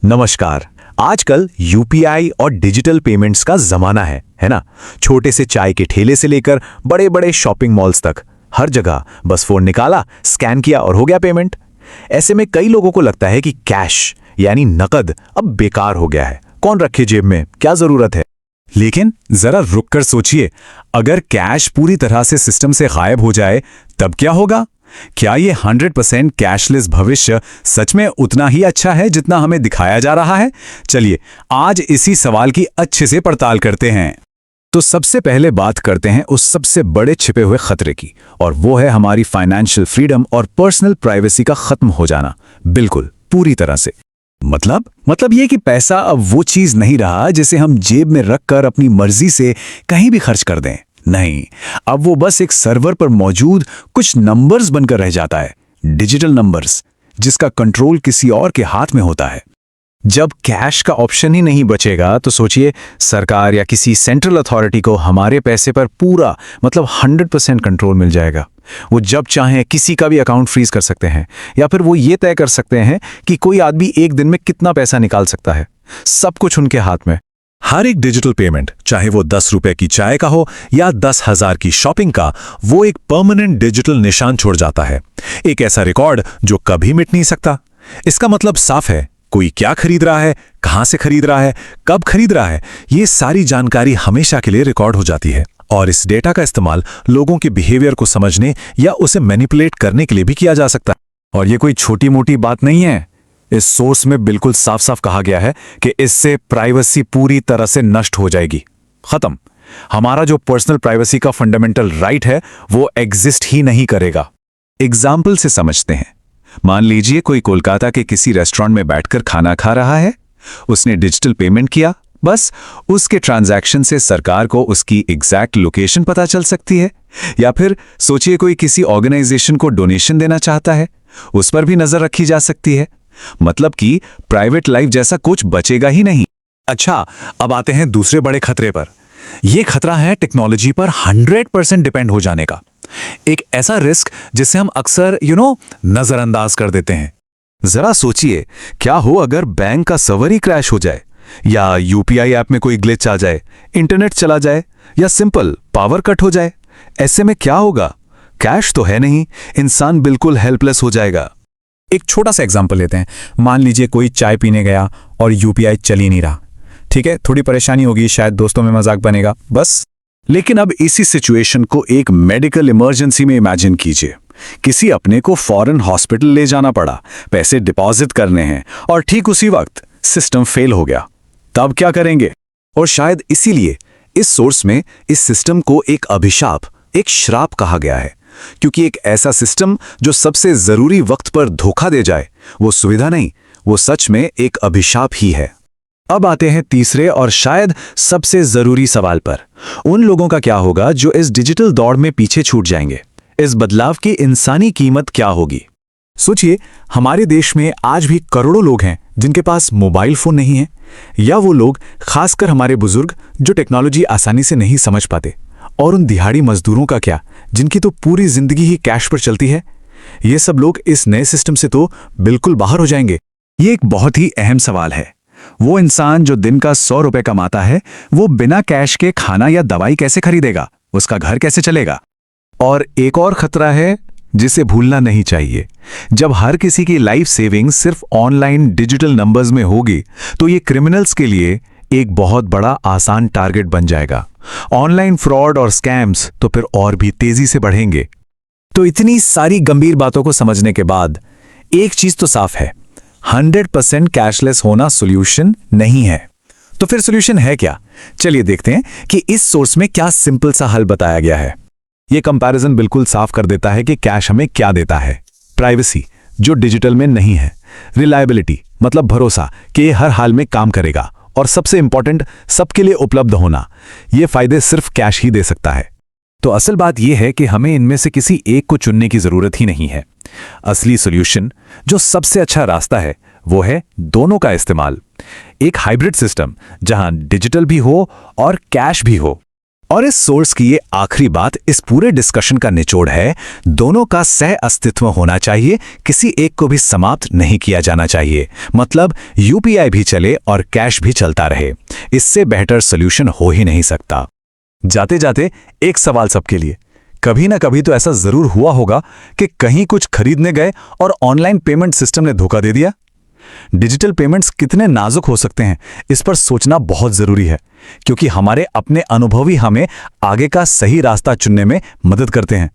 नमस्कार। आजकल यूपीआई और डिजिटल पेमेंट्स का जमाना है ना। छोटे से चाय के ठेले से लेकर बड़े बड़े शॉपिंग मॉल्स तक हर जगह बस फोन निकाला, स्कैन किया और हो गया पेमेंट। ऐसे में कई लोगों को लगता है कि कैश यानी नकद अब बेकार हो गया है, कौन रखे जेब में, क्या जरूरत है। लेकिन जरा रुककर सोचिए, अगर कैश पूरी तरह से सिस्टम से गायब हो जाए तब क्या होगा? क्या ये 100% कैशलेस भविष्य सच में उतना ही अच्छा है जितना हमें दिखाया जा रहा है? चलिए आज इसी सवाल की अच्छे से पड़ताल करते हैं। तो सबसे पहले बात करते हैं उस सबसे बड़े छिपे हुए खतरे की, और वो है हमारी फाइनेंशियल फ्रीडम और पर्सनल प्राइवेसी का खत्म हो जाना, बिल्कुल पूरी तरह से। मतलब ये कि पैसा अब वो चीज नहीं रहा जिसे हम जेब में रखकर अपनी मर्जी से कहीं भी खर्च कर दें। नहीं, अब वो बस एक सर्वर पर मौजूद कुछ नंबर्स बनकर रह जाता है, डिजिटल नंबर्स, जिसका कंट्रोल किसी और के हाथ में होता है। जब कैश का ऑप्शन ही नहीं बचेगा तो सोचिए, सरकार या किसी सेंट्रल अथॉरिटी को हमारे पैसे पर पूरा 100% कंट्रोल मिल जाएगा। वो जब चाहें किसी का भी अकाउंट फ्रीज कर सकते हैं, या फिर वो ये तय कर सकते हैं कि कोई आदमी एक दिन में कितना पैसा निकाल सकता है। सब कुछ उनके हाथ में। हर एक डिजिटल पेमेंट, चाहे वो 10 रुपए की चाय का हो या 10,000 की शॉपिंग का, वो एक परमानेंट डिजिटल निशान छोड़ जाता है, एक ऐसा रिकॉर्ड जो कभी मिट नहीं सकता। इसका मतलब साफ है, कोई क्या खरीद रहा है, कहां से खरीद रहा है, कब खरीद रहा है, ये सारी जानकारी हमेशा के लिए रिकॉर्ड हो जाती है। और इस डेटा का इस्तेमाल लोगों के बिहेवियर को समझने या उसे मैनिपुलेट करने के लिए भी किया जा सकता है। और ये कोई छोटी मोटी बात नहीं है। इस सोर्स में बिल्कुल साफ साफ कहा गया है कि इससे प्राइवेसी पूरी तरह से नष्ट हो जाएगी, खत्म। हमारा जो पर्सनल प्राइवेसी का फंडामेंटल राइट है वो एग्जिस्ट ही नहीं करेगा। एग्जाम्पल से समझते हैं। मान लीजिए कोई कोलकाता के किसी रेस्टोरेंट में बैठकर खाना खा रहा है, उसने डिजिटल पेमेंट किया, बस उसके ट्रांजैक्शन से सरकार को उसकी एग्जैक्ट लोकेशन पता चल सकती है। या फिर सोचिए कोई किसी ऑर्गेनाइजेशन को डोनेशन देना चाहता है, उस पर भी नजर रखी जा सकती है। मतलब कि प्राइवेट लाइफ जैसा कुछ बचेगा ही नहीं। अच्छा, अब आते हैं दूसरे बड़े खतरे पर। यह खतरा है टेक्नोलॉजी पर 100% डिपेंड हो जाने का। एक ऐसा रिस्क जिसे हम अक्सर नजरअंदाज कर देते हैं। जरा सोचिए, क्या हो अगर बैंक का सर्वर ही क्रैश हो जाए, या यूपीआई ऐप में कोई ग्लिच आ जाए, इंटरनेट चला जाए, या सिंपल पावर कट हो जाए। ऐसे में क्या होगा? कैश तो है नहीं, इंसान बिल्कुल हेल्पलेस हो जाएगा। एक छोटा सा एग्जांपल लेते हैं। मान लीजिए कोई चाय पीने गया और यूपीआई चल ही नहीं रहा। ठीक है, थोड़ी परेशानी होगी, शायद दोस्तों में मजाक बनेगा, बस। लेकिन अब इसी सिचुएशन को एक मेडिकल इमरजेंसी में इमेजिन कीजिए। किसी अपने को फॉरेन हॉस्पिटल ले जाना पड़ा, पैसे डिपॉजिट करने हैं, और ठीक उसी वक्त सिस्टम फेल हो गया। तब क्या करेंगे? और शायद इसीलिए इस सोर्स में इस सिस्टम को एक अभिशाप, एक श्राप कहा गया है, क्योंकि एक ऐसा सिस्टम जो सबसे जरूरी वक्त पर धोखा दे जाए, वो सुविधा नहीं, वो सच में एक अभिशाप ही है। अब आते हैं तीसरे और शायद सबसे जरूरी सवाल पर। उन लोगों का क्या होगा जो इस डिजिटल दौड़ में पीछे छूट जाएंगे? इस बदलाव की इंसानी कीमत क्या होगी? सोचिए, हमारे देश में आज भी करोड़ों लोग हैं जिनके पास मोबाइल फोन नहीं है, या वो लोग, खासकर हमारे बुजुर्ग, जो टेक्नोलॉजी आसानी से नहीं समझ पाते। और उन दिहाड़ी मजदूरों का क्या, जिनकी तो पूरी जिंदगी ही कैश पर चलती है? ये सब लोग इस नए सिस्टम से तो बिल्कुल बाहर हो जाएंगे। ये एक बहुत ही अहम सवाल है। वो इंसान जो दिन का 100 रुपए कमाता है, वो बिना कैश के खाना या दवाई कैसे खरीदेगा? उसका घर कैसे चलेगा? और एक और खतरा है जिसे भूलना नहीं चाहिए। जब हर किसी की लाइफ सेविंग सिर्फ ऑनलाइन डिजिटल नंबर्स में होगी, तो ये क्रिमिनल्स के लिए एक बहुत बड़ा आसान टारगेट बन जाएगा। ऑनलाइन फ्रॉड और स्कैम्स तो फिर और भी तेजी से बढ़ेंगे। तो इतनी सारी गंभीर बातों को समझने के बाद एक चीज तो साफ है, 100% कैशलेस होना सॉल्यूशन नहीं है। तो फिर सॉल्यूशन है क्या? चलिए देखते हैं कि इस सोर्स में क्या सिंपल सा हल बताया गया है। यह कंपैरिजन बिल्कुल साफ कर देता है कि कैश हमें क्या देता है। प्राइवेसी, जो डिजिटल में नहीं है। रिलायबिलिटी, मतलब भरोसा कि ये हर हाल में काम करेगा। और सबसे इंपॉर्टेंट, सबके लिए उपलब्ध होना। ये फायदे सिर्फ कैश ही दे सकता है। तो असल बात यह है कि हमें इनमें से किसी एक को चुनने की जरूरत ही नहीं है। असली सॉल्यूशन, जो सबसे अच्छा रास्ता है, वो है दोनों का इस्तेमाल। एक हाइब्रिड सिस्टम जहां डिजिटल भी हो और कैश भी हो। और इस सोर्स की ये आखिरी बात इस पूरे डिस्कशन का निचोड़ है, दोनों का सह अस्तित्व होना चाहिए, किसी एक को भी समाप्त नहीं किया जाना चाहिए। मतलब यूपीआई भी चले और कैश भी चलता रहे। इससे बेहतर सोल्यूशन हो ही नहीं सकता। जाते जाते एक सवाल सबके लिए, कभी ना कभी तो ऐसा जरूर हुआ होगा कि कहीं कुछ खरीदने गए और ऑनलाइन पेमेंट सिस्टम ने धोखा दे दिया। डिजिटल पेमेंट्स कितने नाजुक हो सकते हैं, इस पर सोचना बहुत जरूरी है, क्योंकि हमारे अपने अनुभव ही हमें आगे का सही रास्ता चुनने में मदद करते हैं।